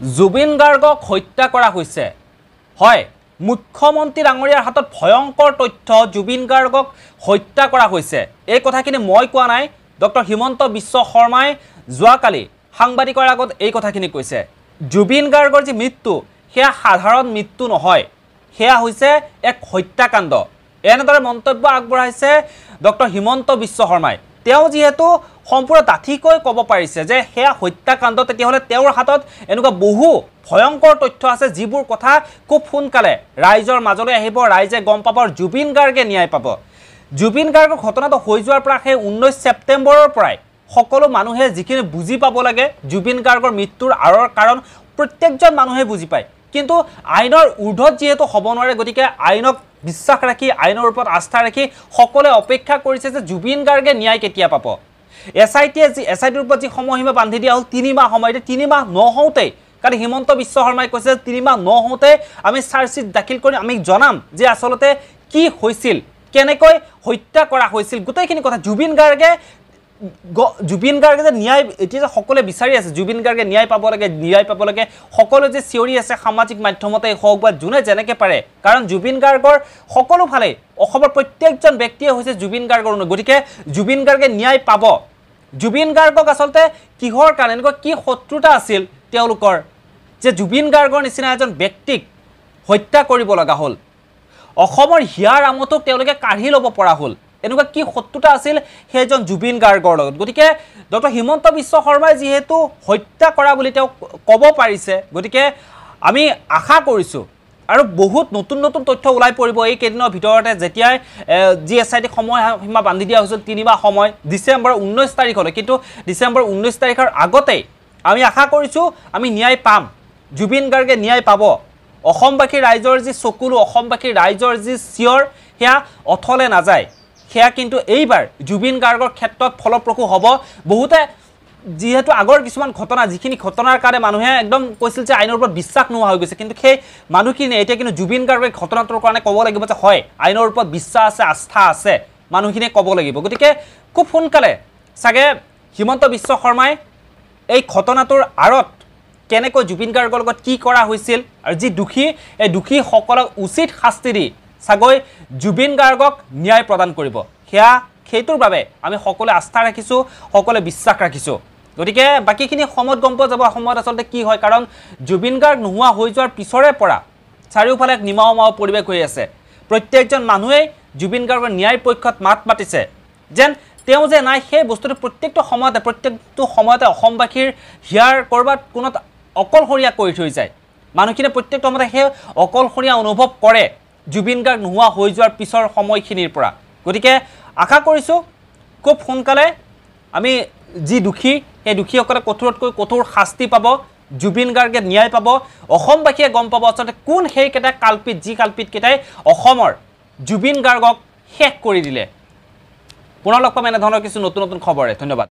জুবিন গাৰ্গক হত্যা কৰা হৈছে হয় মুখ্যমন্ত্ৰী ডাঙৰীয়াৰ হাতত ভয়ংকৰ তথ্য জুবিন গাৰ্গক হত্যা কৰা হৈছে এই কথাখিনি মই কোৱা নাই ডক্টৰ হিমন্ত বিশ্ব শৰ্মাই যোৱাকালি সাংবাদিকৰ আগত এই কথাখিনি কৈছে জুবিন গাৰ্গৰ যি মৃত্যু সেয়া সাধাৰণ মৃত্যু নহয় সেয়া হৈছে এক হত্যাকাণ্ড এনেদৰে মন্তব্য আগবঢ়াইছে ডক্টৰ হিমন্ত বিশ্ব শৰ্মাই তেওঁ যেহেতু সম্পূৰ্ণ ডাঠিকৈ ক'ব পাৰিছে যে সেয়া হত্যাকাণ্ড তেতিয়াহ'লে তেওঁৰ হাতত এনেকুৱা বহু ভয়ংকৰ তথ্য আছে যিবোৰ কথা খুব সোনকালে ৰাইজৰ মাজলৈ আহিব ৰাইজে গম পাব জুবিন গাৰ্গে ন্যায় পাব জুবিন গাৰ্গৰ ঘটনাটো হৈ যোৱাৰ পৰা সেই 19 ছেপ্টেম্বৰৰ পৰাই সকলো মানুহে যিখিনি বুজি পাব লাগে জুবিন গাৰ্গৰ মৃত্যুৰ আঁৰৰ কাৰণ প্ৰত্যেকজন মানুহে বুজি পায় কিন্তু আইনৰ ঊৰ্ধত যেহেতু হ'ব নোৱাৰে গতিকে আইনক বিশ্বাস ৰাখি আইনৰ ওপৰত আস্থা ৰাখি সকলোৱে অপেক্ষা কৰিছে যে জুবিন গাৰ্গে ন্যায় কেতিয়া পাব এছআইটিৰ ওপৰত যি সময়সীমা বান্ধি দিয়া হ'ল 3 মাহ সময় 3 মাহ নহওঁতেই কাৰণ হিমন্ত বিশ্ব শৰ্মাই কৈছে 3 মাহ নহওঁতে আমি চাৰ্জশ্বিট দাখিল কৰি আমি জনাম যে আচলতে কি হৈছিল কেনেকৈ হত্যা কৰা হৈছিল গোটেইখিনি কথা জুবিন গাৰ্গে যে ন্যায় এতিয়া সকলোৱে বিচাৰি আছে জুবিন গাৰ্গে ন্যায় পাব লাগে সকলোৱে যে চিঞৰি আছে সামাজিক মাধ্যমতে হওক বা যোনে যেনেকৈ পাৰে কাৰণ জুবিন গাৰ্গৰ সকলো ফালে অসমৰ প্ৰত্যেকজন ব্যক্তিয়ে হৈছে জুবিন গাৰ্গৰ গতিকে জুবিন গাৰ্গে ন্যায় পাব জুবিন গাৰ্গক আচলতে কিহৰ কাৰণে এনেকুৱা কি শত্ৰুতা আছিল তেওঁলোকৰ যে জুবিন গাৰ্গৰ নিচিনা এজন ব্যক্তিক হত্যা কৰিব লগা হ'ল অসমৰ হিয়াৰ আমতক তেওঁলোকে কাঢ়ি ল'ব পৰা হ'ল এনেকুৱা কি শত্ৰুতা আছিল সেইজন জুবিন গাৰ্গৰ লগত গতিকে ডক্টৰ হিমন্ত বিশ্ব শৰ্মাই যেহেতু হত্যা কৰা বুলি তেওঁ ক'ব পাৰিছে গতিকে আমি আশা কৰিছোঁ আৰু বহুত নতুন তথ্য ওলাই পৰিব এই কেইদিনৰ ভিতৰতে যেতিয়াই জি এছ আই টি সময়সীমা বান্ধি দিয়া হৈছিল 3 মাহ সময় ডিচেম্বৰ 19 তাৰিখলৈ কিন্তু ডিচেম্বৰ 19 তাৰিখৰ আগতেই আমি আশা কৰিছোঁ আমি ন্যায় পাম জুবিন গাৰ্গে ন্যায় পাব অসমবাসী ৰাইজৰ যি চকুলো অসমবাসী ৰাইজৰ যি চিঞৰ সেয়া অথলে নাযায় সেয়া কিন্তু এইবাৰ জুবিন গাৰ্গৰ ক্ষেত্ৰত ফলপ্ৰসূ হ'ব বহুতে যেহেতু আগৰ কিছুমান ঘটনা যিখিনি ঘটনাৰ কাৰণে মানুহে একদম কৈছিল যে আইনৰ ওপৰত বিশ্বাস নোহোৱা হৈ গৈছে কিন্তু সেই মানুহখিনি এতিয়া কিন্তু জুবিন গাৰ্গৰ ঘটনাটোৰ কাৰণে ক'ব লাগিব যে হয় আইনৰ ওপৰত বিশ্বাস আছে আস্থা আছে মানুহখিনিয়ে ক'ব লাগিব গতিকে খুব সোনকালে চাগে হিমন্ত বিশ্ব শৰ্মাই এই ঘটনাটোৰ আঁৰত কেনেকৈ জুবিন গাৰ্গৰ লগত কি কৰা হৈছিল আৰু যি দোষী এই দোষীসকলক উচিত শাস্তি দি চাগৈ জুবিন গাৰ্গক ন্যায় প্ৰদান কৰিব সেইটোৰ বাবে আমি সকলোৱে আস্থা ৰাখিছোঁ সকলোৱে বিশ্বাস ৰাখিছোঁ গতিকে বাকীখিনি সময়ত গম পোৱা যাব সময়ত আচলতে কি হয় কাৰণ জুবিন গাৰ্গ নোহোৱা হৈ যোৱাৰ পিছৰে পৰা চাৰিওফালে এক নিমাও পৰিৱেশ হৈ আছে প্ৰত্যেকজন মানুহেই জুবিন গাৰ্গৰ ন্যায় পক্ষত মাত মাতিছে যেন তেওঁ যে নাই সেই বস্তুটো প্ৰত্যেকটো সময়তে অসমবাসীৰ হিয়াৰ ক'ৰবাত কোনোত অকলশৰীয়া কৰি থৈ যায় মানুহখিনিয়ে প্ৰত্যেকটো সময়তে সেই অকলশৰীয়া অনুভৱ কৰে জুবিন গাৰ্গ নোহোৱা হৈ যোৱাৰ পিছৰ সময়খিনিৰ পৰা গতিকে আশা কৰিছোঁ খুব সোনকালে আমি যি দোষী সেই দোষীসকলে কঠোৰতকৈ কঠোৰ শাস্তি পাব জুবিন গাৰ্গে ন্যায় পাব অসমবাসীয়ে গম পাব আচলতে কোন সেইকেইটা কালপিতকেইটাই অসমৰ জুবিন গাৰ্গক শেষ কৰি দিলে পুনৰ লগ পাম এনেধৰণৰ কিছু নতুন খবৰে ধন্যবাদ